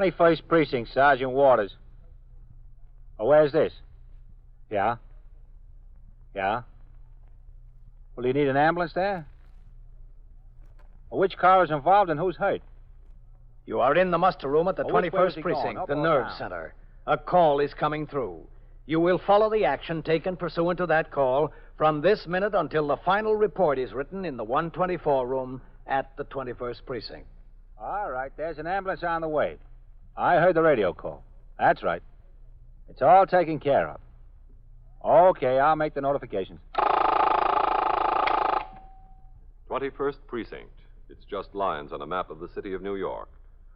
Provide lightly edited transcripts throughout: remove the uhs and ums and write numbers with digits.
21st Precinct, Sergeant Waters. Oh, where's this? Yeah? Yeah? Well, do you need an ambulance there? Well, which car is involved and who's hurt? You are in the muster room at the Which way is 21st he going, Precinct, up the or nerve down? center. A call is coming through. You will follow the action taken pursuant to that call from this minute until the final report is written in the 124 room at the 21st Precinct. All right, there's an ambulance on the way. I heard the radio call. That's right. It's all taken care of. Okay, I'll make the notifications. 21st Precinct. It's just lines on a map of the city of New York.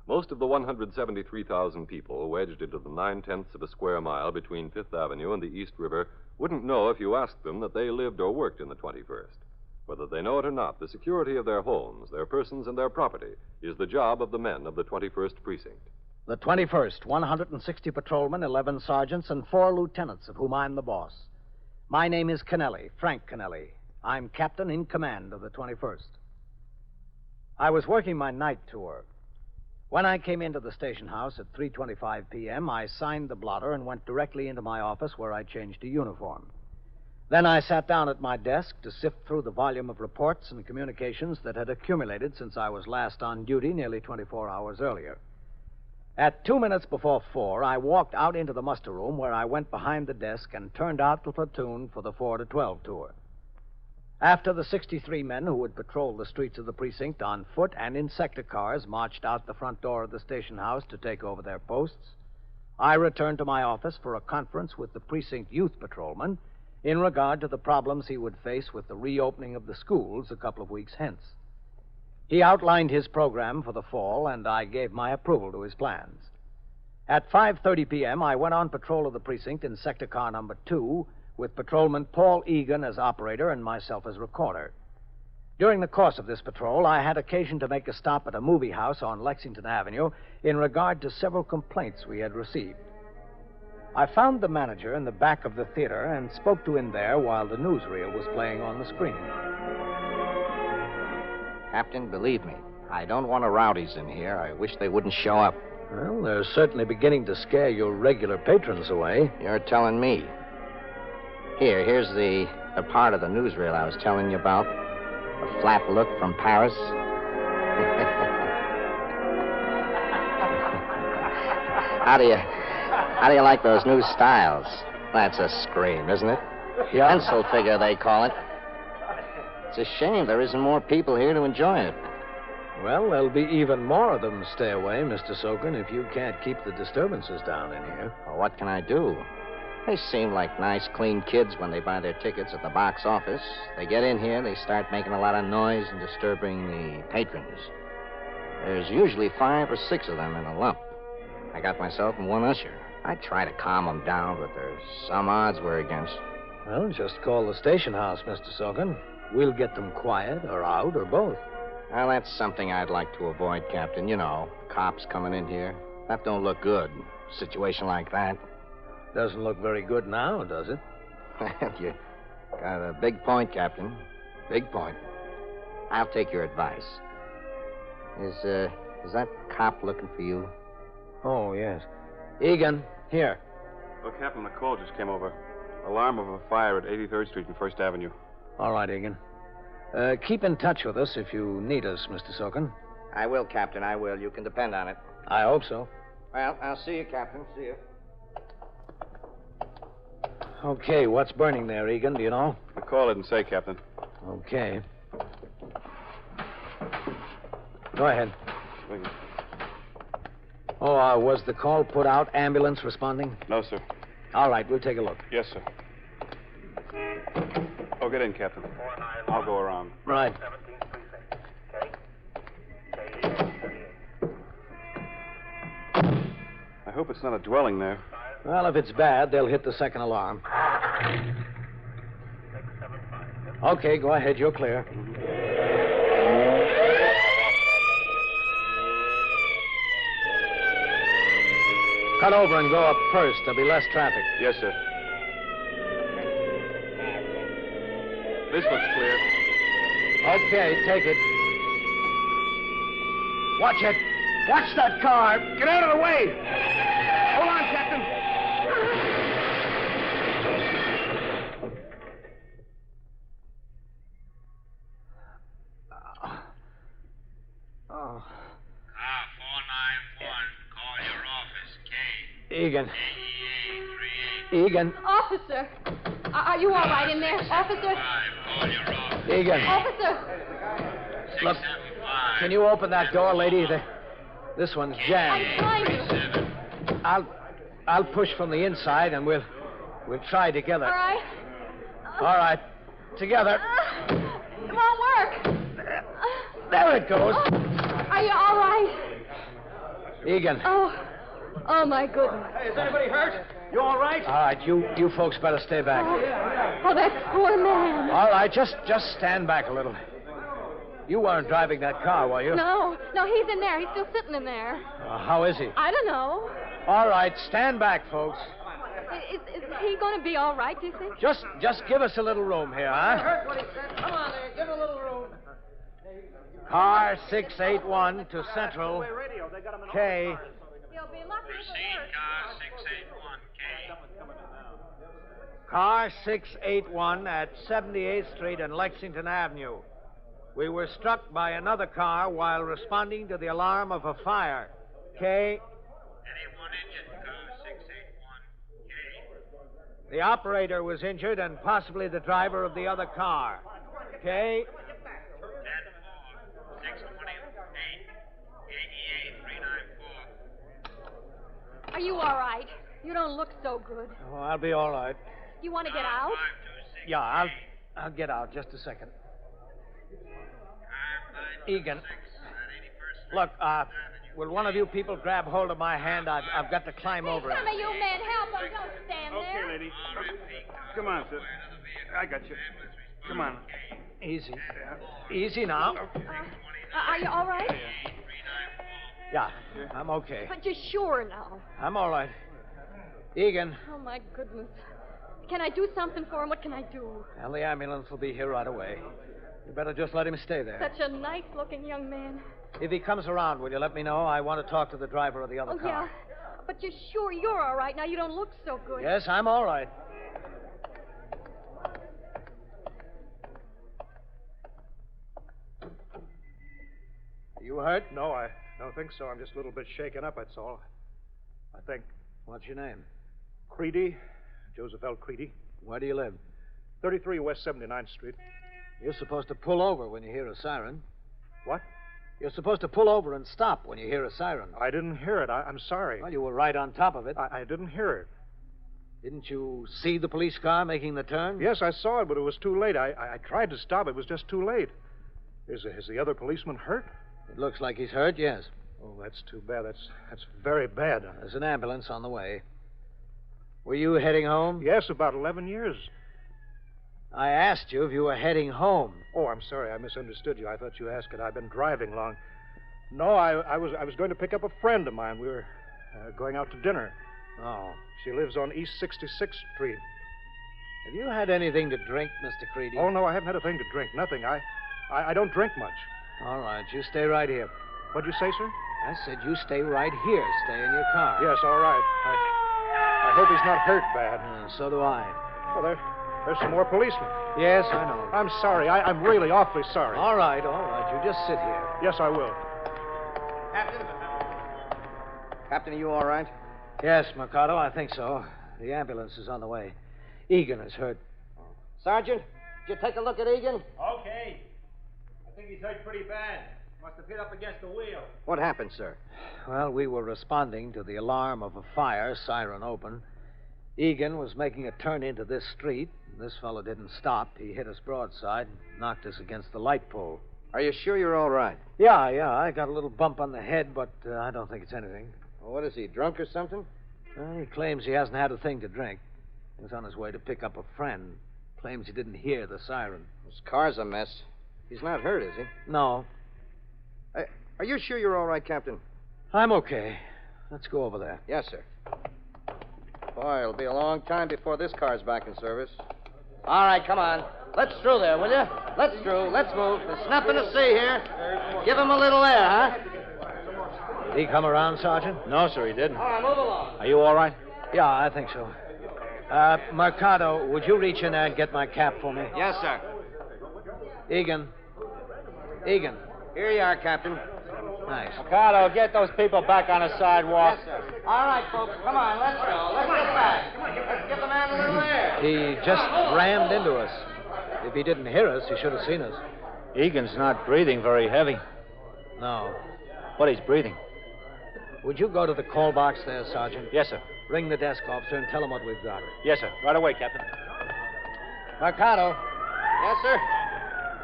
Most of the 173,000 people wedged into the 9/10 of a square mile between Fifth Avenue and the East River wouldn't know if you asked them that they lived or worked in the 21st. Whether they know it or not, the security of their homes, their persons, and their property is the job of the men of the 21st Precinct. The 21st, 160 patrolmen, 11 sergeants, and 4 lieutenants, of whom I'm the boss. My name is Kennelly, Frank Kennelly. I'm captain in command of the 21st. I was working my night tour. When I came into the station house at 3:25 p.m., I signed the blotter and went directly into my office where I changed to uniform. Then I sat down at my desk to sift through the volume of reports and communications that had accumulated since I was last on duty nearly 24 hours earlier. At 2 minutes before 4, I walked out into the muster room where I went behind the desk and turned out the platoon for the 4 to 12 tour. After the 63 men who would patrol the streets of the precinct on foot and in sector cars marched out the front door of the station house to take over their posts, I returned to my office for a conference with the precinct youth patrolman in regard to the problems he would face with the reopening of the schools a couple of weeks hence. He outlined his program for the fall, and I gave my approval to his plans. At 5:30 p.m., I went on patrol of the precinct in sector car number 2 with patrolman Paul Egan as operator and myself as recorder. During the course of this patrol, I had occasion to make a stop at a movie house on Lexington Avenue in regard to several complaints we had received. I found the manager in the back of the theater and spoke to him there while the newsreel was playing on the screen. Captain, believe me, I don't want rowdies in here. I wish they wouldn't show up. Well, they're certainly beginning to scare your regular patrons away. You're telling me. Here's the part of the newsreel I was telling you about. A flat look from Paris. How do you like those new styles? That's a scream, isn't it? Yeah. Pencil figure, they call it. It's a shame there isn't more people here to enjoy it. Well, there'll be even more of them stay away, Mr. Sokin, if you can't keep the disturbances down in here. Well, what can I do? They seem like nice, clean kids when they buy their tickets at the box office. They get in here, they start making a lot of noise and disturbing the patrons. There's usually 5 or 6 of them in a lump. I got myself and one usher. I try to calm them down, but there's some odds we're against. Well, just call the station house, Mr. Sokin. We'll get them quiet or out or both. Well, that's something I'd like to avoid, Captain. You know, cops coming in here. That don't look good. A situation like that. Doesn't look very good now, does it? You got a big point, Captain. Big point. I'll take your advice. Is that cop looking for you? Oh, yes. Egan, here. Well, Captain, the call just came over. Alarm of a fire at 83rd Street and 1st Avenue. All right, Egan. Keep in touch with us if you need us, Mr. Sokin. I will, Captain, I will. You can depend on it. I hope so. Well, I'll see you, Captain. See you. Okay, what's burning there, Egan? Do you know? The call didn't say, Captain. Okay. Go ahead. Thank you. Oh, was the call put out? Ambulance responding? No, sir. All right, we'll take a look. Yes, sir. Oh, get in, Captain. I'll go around. Right. I hope it's not a dwelling there. Well, if it's bad, they'll hit the second alarm. Okay, go ahead. You're clear. Cut over and go up first. There'll be less traffic. Yes, sir. This looks clear. Okay, take it. Watch it. Watch that car. Get out of the way. Hold on, Captain. Oh. Ah, 491. Call your office. K. Egan. AEA 38. Egan. Officer, are you all right in there? Officer? 5. Call your office. Egan. Officer, Look, 675. can you open that door, lady? This one's I'm jammed. trying to. I'll push from the inside, and we'll try together. All right. All right. Together. It won't work. There it goes. Are you all right? Egan. Oh, my goodness. Hey, is anybody hurt? You all right? All right, you folks better stay back. Oh, that poor man. All right, just stand back a little. You weren't driving that car, were you? No, he's in there. He's still sitting in there. How is he? I don't know. All right, stand back, folks. Is he going to be all right, do you think? Just give us a little room here, huh? Heard what he said. Come on there. Give him a little room. Car 681 to Central. K. He'll be lucky if Proceed, it works. car 681. K. Car 681 at 78th Street and Lexington Avenue. We were struck by another car while responding to the alarm of a fire. K. Anyone injured, car 681. K. The operator was injured and possibly the driver of the other car. K. 10-4. 628. AEA 394. Are you all right? You don't look so good. Oh, I'll be all right. You want to get out? 526. Yeah, I'll get out. Just a second. Egan. Look, will one of you people grab hold of my hand? I've got to climb over it. Some of you men, help him. Don't stand there. Okay, lady. Come on, sir. I got you. Come on. Easy. Easy now. Are you all right? Yeah, I'm okay. But you're sure now. I'm all right. Egan. Oh, my goodness. Can I do something for him? What can I do? Well, the ambulance will be here right away. You better just let him stay there. Such a nice-looking young man. If he comes around, will you let me know? I want to talk to the driver of the other car. Yeah. But you're sure you're all right now? You don't look so good. Yes, I'm all right. You hurt? No, I don't think so. I'm just a little bit shaken up, that's all. I think. What's your name? Creedy, Joseph L. Creedy, Where do you live? 33 West 79th Street. You're supposed to pull over when you hear a siren. What? You're supposed to pull over and stop when you hear a siren. I didn't hear it. I'm sorry. Well, you were right on top of it. I didn't hear it. Didn't you see the police car making the turn? Yes, I saw it, but it was too late. I tried to stop. It was just too late. Is the other policeman hurt? It looks like he's hurt, yes. Oh, that's too bad. That's very bad. There's an ambulance on the way. Were you heading home? Yes, about 11 years. I asked you if you were heading home. Oh, I'm sorry. I misunderstood you. I thought you asked it. I've been driving long. No, I was going to pick up a friend of mine. We were going out to dinner. Oh. She lives on East 66th Street. Have you had anything to drink, Mr. Creedy? Oh, no, I haven't had a thing to drink. Nothing. I don't drink much. All right, you stay right here. What'd you say, sir? I said you stay right here. Stay in your car. Yes, all right. I hope he's not hurt bad. So do I. Well, there's some more policemen. Yes, I know. I'm sorry. I'm really awfully sorry. All right. You just sit here. Yes, I will. Captain, are you all right? Yes, Mercado, I think so. The ambulance is on the way. Egan is hurt. Sergeant, did you take a look at Egan? Okay. I think he's hurt pretty bad. Must have hit up against the wheel. What happened, sir? Well, we were responding to the alarm of a fire, siren open. Egan was making a turn into this street. This fellow didn't stop. He hit us broadside and knocked us against the light pole. Are you sure you're all right? Yeah. I got a little bump on the head, but I don't think it's anything. Well, what is he, drunk or something? Well, he claims he hasn't had a thing to drink. He was on his way to pick up a friend. Claims he didn't hear the siren. His car's a mess. He's not hurt, is he? No. Are you sure you're all right, Captain? I'm okay. Let's go over there. Yes, sir. Boy, it'll be a long time before this car's back in service. All right, come on. Let's through there, will you? Let's through. Let's move. There's nothing to see here. Give him a little air, huh? Did he come around, Sergeant? No, sir, he didn't. All right, move along. Are you all right? Yeah, I think so. Mercado, would you reach in there and get my cap for me? Yes, sir. Egan. Here you are, Captain. Thanks. Ricardo, get those people back on the sidewalk. Yes, sir. All right, folks, come on, let's go. Let's get back. Let's give the man a little air. He just rammed into us. If he didn't hear us, he should have seen us. Egan's not breathing very heavy, No. but he's breathing. Would you go to the call box there, Sergeant? Yes, sir. Ring the desk officer and tell him what we've got. Yes, sir. Right away, Captain. Mercado, Yes, sir.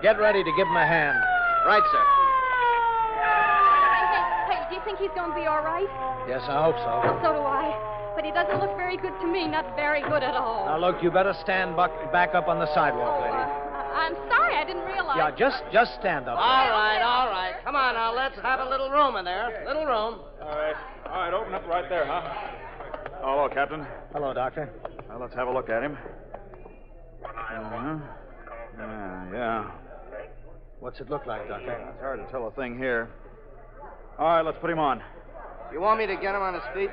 get ready to give him a hand. Right, sir. Hey, do you think he's going to be all right? Yes, I hope so. So do I. But he doesn't look very good to me. Not very good at all. Now, look, you better stand back up on the sidewalk, lady. I'm sorry. I didn't realize. Yeah, just stand up. All right. Come on now, let's have a little room in there. Little room. All right, open up right there, huh? Oh, hello, Captain. Hello, Doctor. Well, let's have a look at him. Yeah. What's it look like, Doctor? It's hard to tell a thing here. All right, let's put him on. You want me to get him on his feet?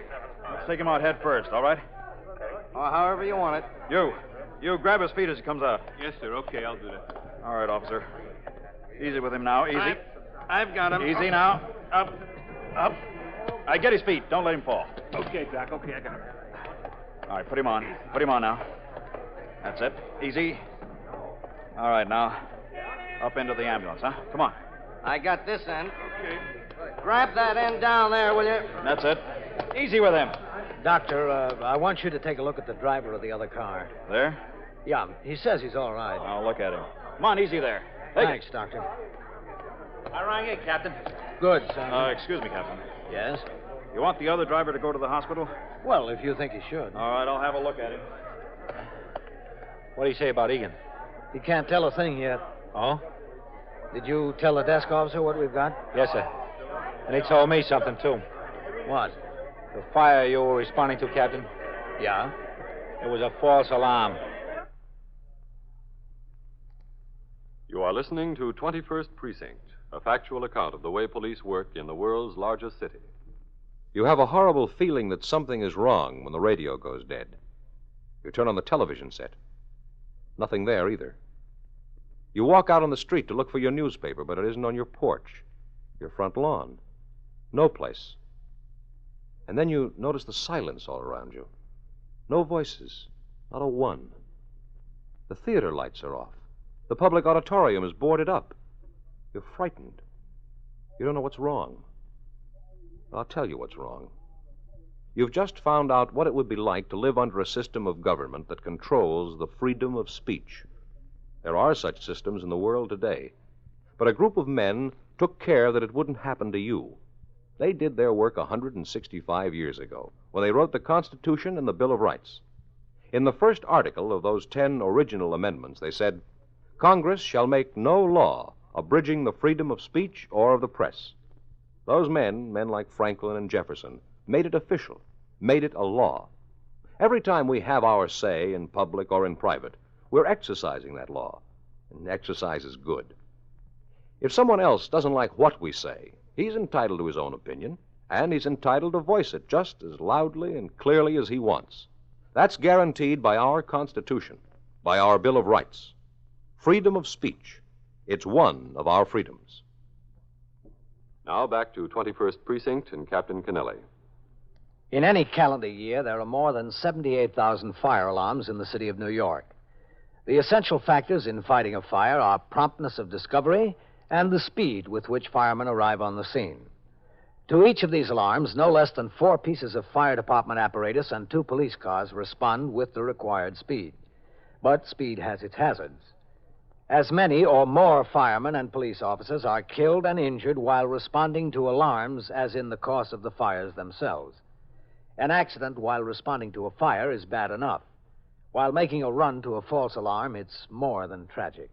Let's take him out head first, all right? Or however you want it. You grab his feet as he comes out. Yes, sir. Okay, I'll do that. All right, officer. Easy with him now, easy. I've got him. Easy now. Up. All right, get his feet. Don't let him fall. Okay, Doc. Okay, I got him. All right, put him on. Put him on now. That's it. Easy. All right, now. Up into the ambulance, huh? Come on. I got this end. Okay. Grab that end down there, will you? That's it. Easy with him. Doctor, I want you to take a look at the driver of the other car. There? Yeah, he says he's all right. I'll look at him. Come on, easy there. Take Thanks, Doctor. I rang it, Captain. Good, Sergeant. Excuse me, Captain. Yes? You want the other driver to go to the hospital? Well, if you think he should. All right, I'll have a look at him. What do you say about Egan? He can't tell a thing yet. Oh? Did you tell the desk officer what we've got? Yes, sir. And he told me something, too. What? The fire you were responding to, Captain, Yeah? it was a false alarm. You are listening to 21st Precinct, a factual account of the way police work in the world's largest city. You have a horrible feeling that something is wrong when the radio goes dead. You turn on the television set. Nothing there either. You walk out on the street to look for your newspaper, but it isn't on your porch, your front lawn. No place. And then you notice the silence all around you. No voices, not a one. The theater lights are off. The public auditorium is boarded up. You're frightened. You don't know what's wrong. I'll tell you what's wrong. You've just found out what it would be like to live under a system of government that controls the freedom of speech. There are such systems in the world today. But a group of men took care that it wouldn't happen to you. They did their work 165 years ago, when they wrote the Constitution and the Bill of Rights. In the first article of those 10 original amendments, they said, Congress shall make no law abridging the freedom of speech or of the press. Those men like Franklin and Jefferson, made it official, made it a law. Every time we have our say in public or in private, we're exercising that law, and exercise is good. If someone else doesn't like what we say, he's entitled to his own opinion, and he's entitled to voice it just as loudly and clearly as he wants. That's guaranteed by our Constitution, by our Bill of Rights. Freedom of speech. It's one of our freedoms. Now back to 21st Precinct and Captain Kennelly. In any calendar year, there are more than 78,000 fire alarms in the city of New York. The essential factors in fighting a fire are promptness of discovery and the speed with which firemen arrive on the scene. To each of these alarms, no less than 4 pieces of fire department apparatus and 2 police cars respond with the required speed. But speed has its hazards. As many or more firemen and police officers are killed and injured while responding to alarms as in the course of the fires themselves. An accident while responding to a fire is bad enough. While making a run to a false alarm, it's more than tragic.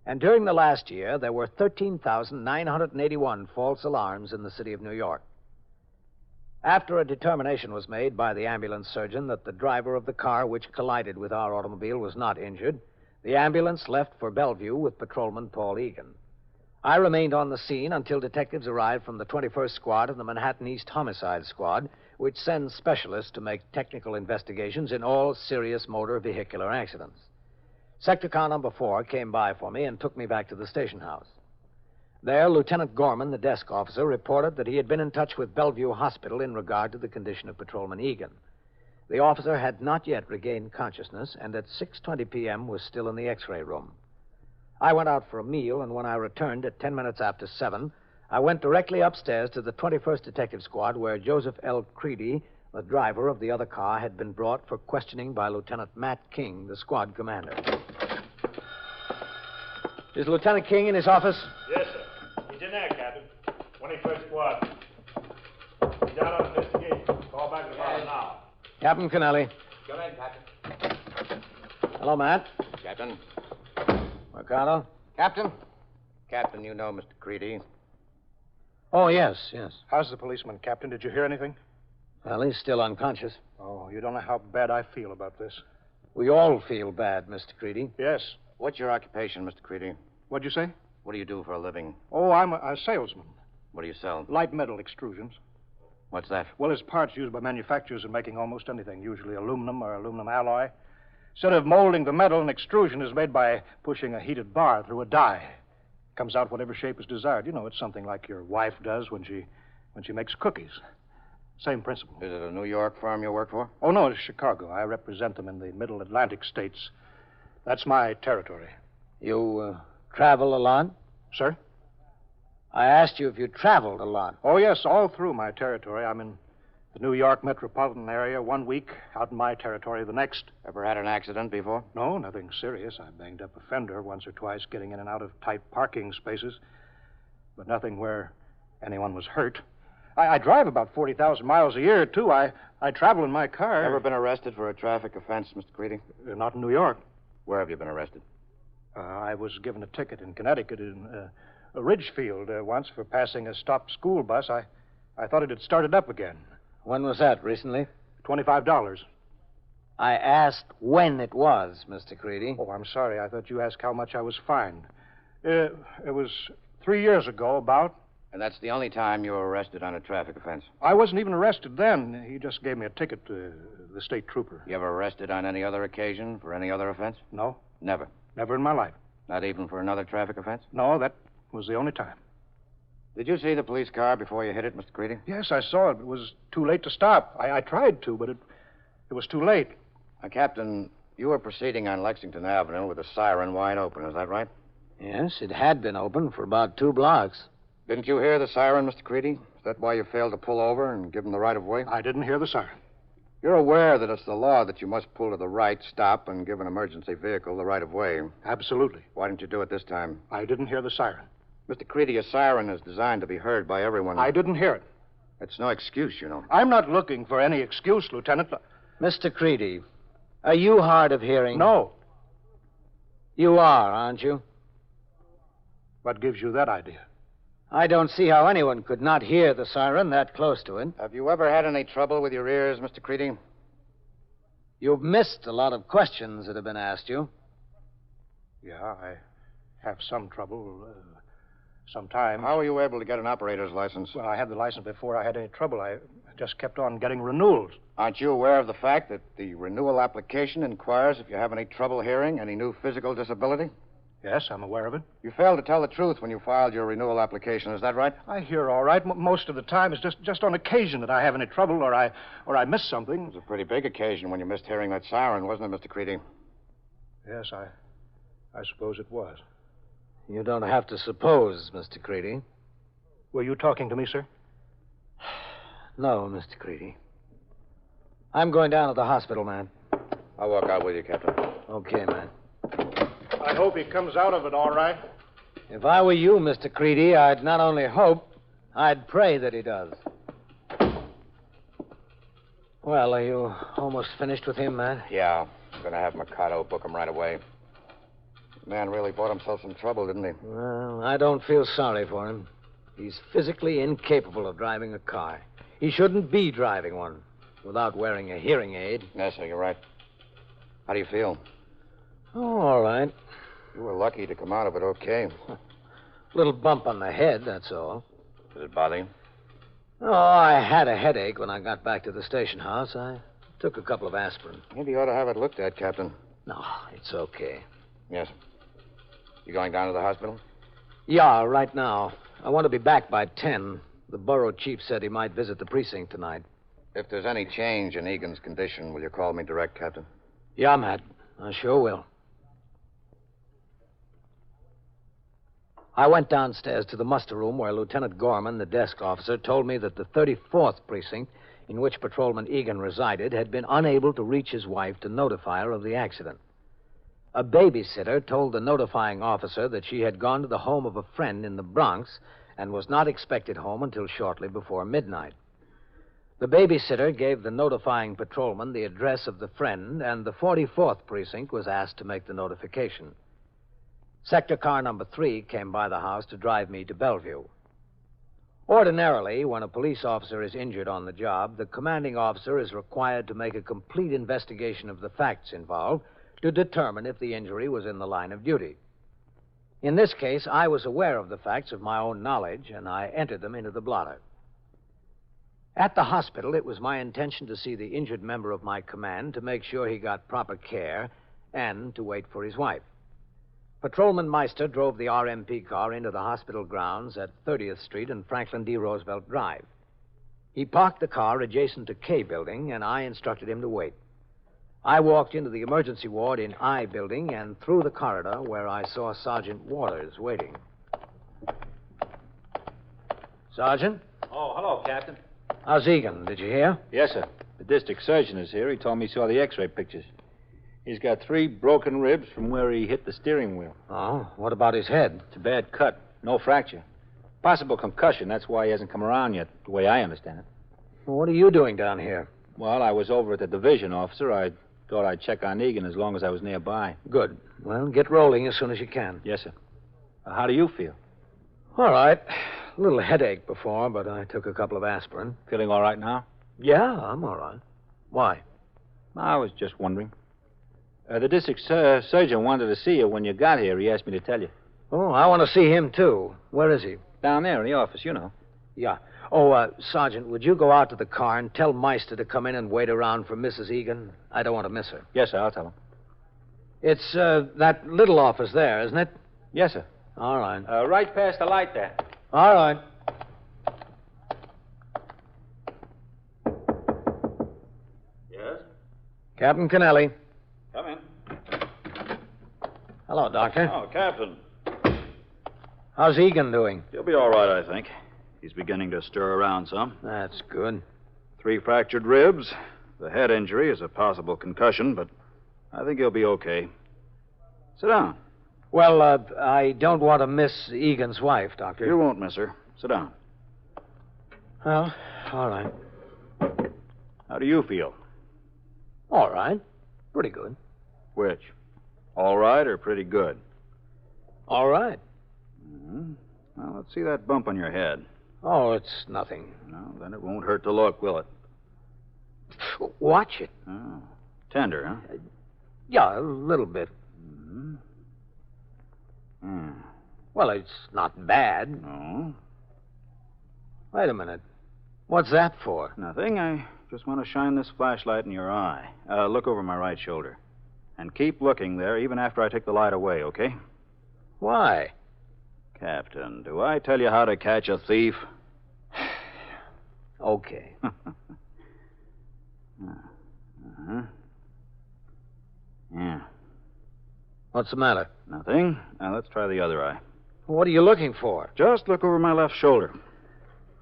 And during the last year, there were 13,981 false alarms in the city of New York. After a determination was made by the ambulance surgeon that the driver of the car which collided with our automobile was not injured, the ambulance left for Bellevue with Patrolman Paul Egan. I remained on the scene until detectives arrived from the 21st Squad and the Manhattan East Homicide Squad, which sends specialists to make technical investigations in all serious motor vehicular accidents. Sector car number 4 came by for me and took me back to the station house. There, Lieutenant Gorman, the desk officer, reported that he had been in touch with Bellevue Hospital in regard to the condition of Patrolman Egan. The officer had not yet regained consciousness and at 6:20 p.m. was still in the X-ray room. I went out for a meal, and when I returned at 10 minutes after 7, I went directly upstairs to the 21st Detective Squad where Joseph L. Creedy, the driver of the other car, had been brought for questioning by Lieutenant Matt King, the squad commander. Is Lieutenant King in his office? Yes, sir. He's in there, Captain. 21st Squad. He's out on investigation. Call back in about an hour. Captain Kennelly. Come in, Captain. Hello, Matt. Captain. Mercado? Captain? Captain, you know Mr. Creedy. Oh, yes. How's the policeman, Captain? Did you hear anything? Well, he's still unconscious. Oh, you don't know how bad I feel about this. We all feel bad, Mr. Creedy. Yes. What's your occupation, Mr. Creedy? What'd you say? What do you do for a living? Oh, I'm a salesman. What do you sell? Light metal extrusions. What's that? Well, it's parts used by manufacturers in making almost anything, usually aluminum or aluminum alloy. Instead of molding the metal, an extrusion is made by pushing a heated bar through a die. Comes out whatever shape is desired. You know, it's something like your wife does when she makes cookies. Same principle. Is it a New York firm you work for? Oh, no, it's Chicago. I represent them in the Middle Atlantic states. That's my territory. You travel a lot? Sir? I asked you if you traveled a lot. Oh, yes, all through my territory. I'm in the New York metropolitan area 1 week, out in my territory the next. Ever had an accident before? No, nothing serious. I banged up a fender once or twice getting in and out of tight parking spaces, but nothing where anyone was hurt. I drive about 40,000 miles a year, too. I travel in my car. Ever been arrested for a traffic offense, Mr. Creedy? Not in New York. Where have you been arrested? I was given a ticket in Connecticut in Ridgefield once for passing a stopped school bus. I thought it had started up again. When was that, recently? $25. I asked when it was, Mr. Creedy. Oh, I'm sorry. I thought you asked how much I was fined. It was 3 years ago, about. And that's the only time you were arrested on a traffic offense? I wasn't even arrested then. He just gave me a ticket to the state trooper. You ever arrested on any other occasion for any other offense? No, Never. never in my life. Not even for another traffic offense? No, that was the only time. Did you see the police car before you hit it, Mr. Creedy? Yes, I saw it. It was too late to stop. I tried to, but it was too late. Captain, you were proceeding on Lexington Avenue with the siren wide open, is that right? Yes, it had been open for about 2 blocks. Didn't you hear the siren, Mr. Creedy? Is that why you failed to pull over and give them the right of way? I didn't hear the siren. You're aware that it's the law that you must pull to the right, stop, and give an emergency vehicle the right of way. Absolutely. Why didn't you do it this time? I didn't hear the siren. Mr. Creedy, a siren is designed to be heard by everyone. I didn't hear it. It's no excuse, you know. I'm not looking for any excuse, Lieutenant. Mr. Creedy, are you hard of hearing? No. You are, aren't you? What gives you that idea? I don't see how anyone could not hear the siren that close to it. Have you ever had any trouble with your ears, Mr. Creedy? You've missed a lot of questions that have been asked you. Yeah, I have some trouble. Sometime. How were you able to get an operator's license? Well, I had the license before I had any trouble. I just kept on getting renewals. Aren't you aware of the fact that the renewal application inquires if you have any trouble hearing, any new physical disability? Yes, I'm aware of it. You failed to tell the truth when you filed your renewal application, is that right? I hear all right. Most of the time, it's just on occasion that I have any trouble or I miss something. It was a pretty big occasion when you missed hearing that siren, wasn't it, Mr. Creedy? Yes, I suppose it was. You don't have to suppose, Mr. Creedy. Were you talking to me, sir? No, Mr. Creedy. I'm going down to the hospital, man. I'll walk out with you, Captain. Okay, man. I hope he comes out of it all right. If I were you, Mr. Creedy, I'd not only hope, I'd pray that he does. Well, are you almost finished with him, man? Yeah. I'm going to have Mercado book him right away. The man really bought himself some trouble, didn't he? Well, I don't feel sorry for him. He's physically incapable of driving a car. He shouldn't be driving one without wearing a hearing aid. Yes, sir, you're right. How do you feel? Oh, all right. You were lucky to come out of it okay. Little bump on the head, that's all. Did it bother you? Oh, I had a headache when I got back to the station house. I took a couple of aspirin. Maybe you ought to have it looked at, Captain. No, it's okay. Yes. You going down to the hospital? Yeah, right now. I want to be back by 10. The borough chief said he might visit the precinct tonight. If there's any change in Egan's condition, will you call me direct, Captain? Yeah, Matt. I sure will. I went downstairs to the muster room where Lieutenant Gorman, the desk officer, told me that the 34th precinct, in which Patrolman Egan resided, had been unable to reach his wife to notify her of the accident. A babysitter told the notifying officer that she had gone to the home of a friend in the Bronx and was not expected home until shortly before midnight. The babysitter gave the notifying patrolman the address of the friend, and the 44th precinct was asked to make the notification. Sector car number 3 came by the house to drive me to Bellevue. Ordinarily, when a police officer is injured on the job, the commanding officer is required to make a complete investigation of the facts involved to determine if the injury was in the line of duty. In this case, I was aware of the facts of my own knowledge, and I entered them into the blotter. At the hospital, it was my intention to see the injured member of my command to make sure he got proper care and to wait for his wife. Patrolman Meister drove the RMP car into the hospital grounds at 30th Street and Franklin D. Roosevelt Drive. He parked the car adjacent to K Building, and I instructed him to wait. I walked into the emergency ward in I Building and through the corridor where I saw Sergeant Waters waiting. Sergeant? Oh, hello, Captain. How's Egan? Did you hear? Yes, sir. The district surgeon is here. He told me he saw the x-ray pictures. He's got 3 broken ribs from where he hit the steering wheel. Oh, what about his head? It's a bad cut. No fracture. Possible concussion. That's why he hasn't come around yet, the way I understand it. Well, what are you doing down here? Well, I was over at the division, officer. I thought I'd check on Egan as long as I was nearby. Good. Well, get rolling as soon as you can. Yes, sir. How do you feel? All right. A little headache before, but I took a couple of aspirin. Feeling all right now? Yeah, I'm all right. Why? I was just wondering. The district surgeon wanted to see you when you got here. He asked me to tell you. Oh, I want to see him, too. Where is he? Down there in the office, you know. Yeah. Oh, Sergeant, would you go out to the car and tell Meister to come in and wait around for Mrs. Egan? I don't want to miss her. Yes, sir, I'll tell him. It's that little office there, isn't it? Yes, sir. All right. Right past the light there. All right. Yes? Captain Kennelly. Come in. Hello, Doctor. Oh, Captain. How's Egan doing? He'll be all right, I think. He's beginning to stir around some. That's good. 3 fractured ribs. The head injury is a possible concussion, but I think he'll be okay. Sit down. Well, I don't want to miss Egan's wife, Doctor. You won't miss her. Sit down. Well, all right. How do you feel? All right. Pretty good. Which? All right or pretty good? All right. Mm-hmm. Well, let's see that bump on your head. Oh, it's nothing. No, then it won't hurt to look, will it? Watch it. Oh. Tender, huh? Yeah, a little bit. Mm-hmm. Hmm. Well, it's not bad. No. Wait a minute. What's that for? Nothing. I just want to shine this flashlight in your eye. Look over my right shoulder. And keep looking there even after I take the light away, okay? Why? Captain, do I tell you how to catch a thief? Okay. Uh-huh. Yeah. What's the matter? Nothing. Now, let's try the other eye. What are you looking for? Just look over my left shoulder.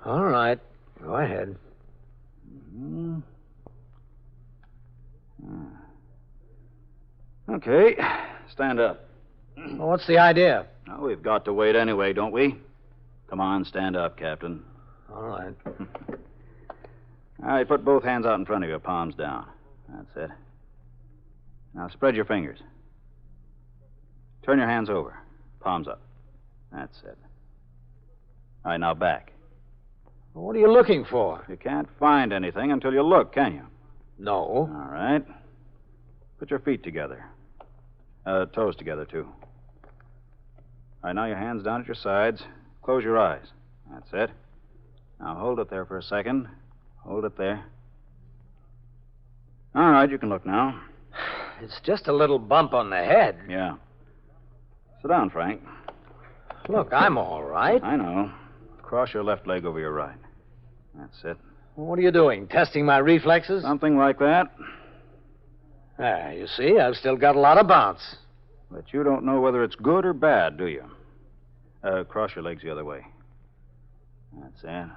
All right. Go ahead. Mm-hmm. Okay. Stand up. Well, what's the idea? Well, we've got to wait anyway, don't we? Come on, stand up, Captain. All right. All right, put both hands out in front of you, palms down. That's it. Now spread your fingers. Turn your hands over. Palms up. That's it. All right, now back. What are you looking for? You can't find anything until you look, can you? No. All right. Put your feet together. Toes together, too. All right, now your hands down at your sides. Close your eyes. That's it. Now hold it there for a second. Hold it there. All right, you can look now. It's just a little bump on the head. Yeah. Sit down, Frank. Look, I'm all right. I know. Cross your left leg over your right. That's it. What are you doing? Testing my reflexes? Something like that. You see, I've still got a lot of bounce. But you don't know whether it's good or bad, do you? Cross your legs the other way. That's it.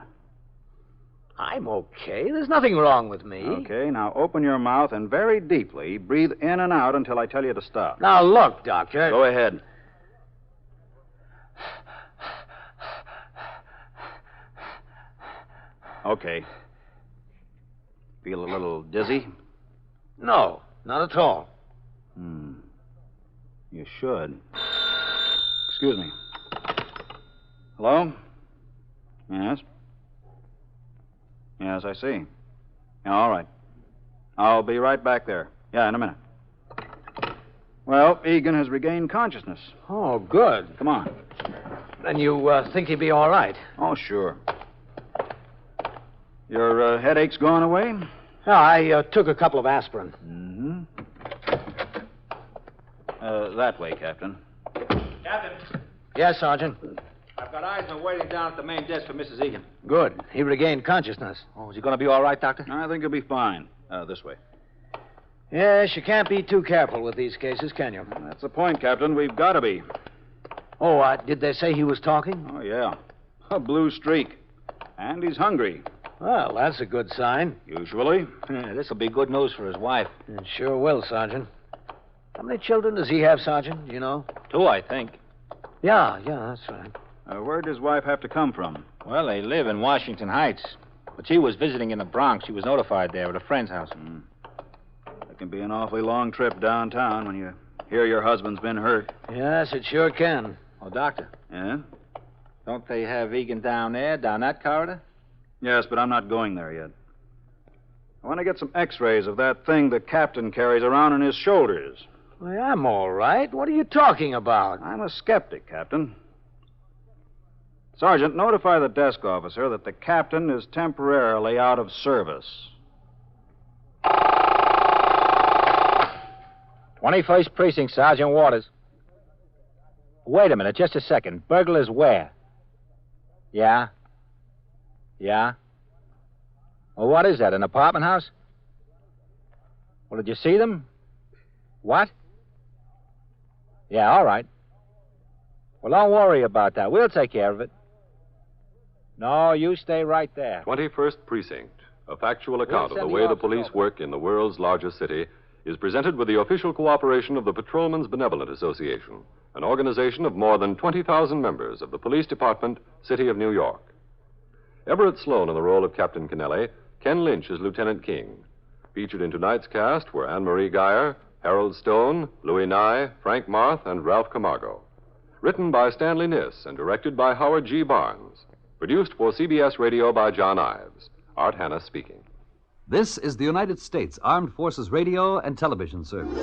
I'm okay. There's nothing wrong with me. Okay, now open your mouth and very deeply breathe in and out until I tell you to stop. Now, look, Doctor. Go ahead. Okay. Feel a little dizzy? No, not at all. You should. Excuse me. Hello? Yes? Yes, I see. Yeah, all right. I'll be right back there. Yeah, in a minute. Well, Egan has regained consciousness. Oh, good. Come on. Then you think he'd be all right? Oh, sure. Your headache's gone away? Yeah, I took a couple of aspirin. Mm-hmm. That way, Captain. Captain, Yes, Sergeant. I've got Eisner waiting down at the main desk for Mrs. Egan. Good. He regained consciousness. Oh, is he going to be all right, Doctor? I think he'll be fine. This way. Yes, you can't be too careful with these cases, can you? That's the point, Captain. We've got to be. Oh, did they say he was talking? Oh, yeah. A blue streak. And he's hungry. Well, that's a good sign. Usually. This will be good news for his wife. It sure will, Sergeant. How many children does he have, Sergeant? Do you know? 2, I think. Yeah, that's right. Where'd his wife have to come from? Well, they live in Washington Heights. But she was visiting in the Bronx. She was notified there at a friend's house. It can be an awfully long trip downtown when you hear your husband's been hurt. Yes, it sure can. Oh, Doctor, Yeah? don't they have Egan down there, down that corridor? Yes, but I'm not going there yet. I want to get some x-rays of that thing the captain carries around on his shoulders. Well, I'm all right. What are you talking about? I'm a skeptic, Captain. Sergeant, notify the desk officer that the captain is temporarily out of service. 21st Precinct, Sergeant Waters. Wait a minute, just a second. Burglars where? Yeah? Yeah? Well, what is that, an apartment house? Well, did you see them? What? Yeah, all right. Well, don't worry about that. We'll take care of it. No, you stay right there. 21st Precinct, a factual account of send the the way the officer police over. work in the world's largest city, is presented with the official cooperation of the Patrolmen's Benevolent Association, an organization of more than 20,000 members of the Police Department, City of New York. Everett Sloan in the role of Captain Kennelly, Ken Lynch as Lieutenant King. Featured in tonight's cast were Anne-Marie Geyer, Harold Stone, Louis Nye, Frank Marth, and Ralph Camargo. Written by Stanley Niss and directed by Howard G. Barnes. Produced for CBS Radio by John Ives. Art Hanna speaking. This is the United States Armed Forces Radio and Television Service.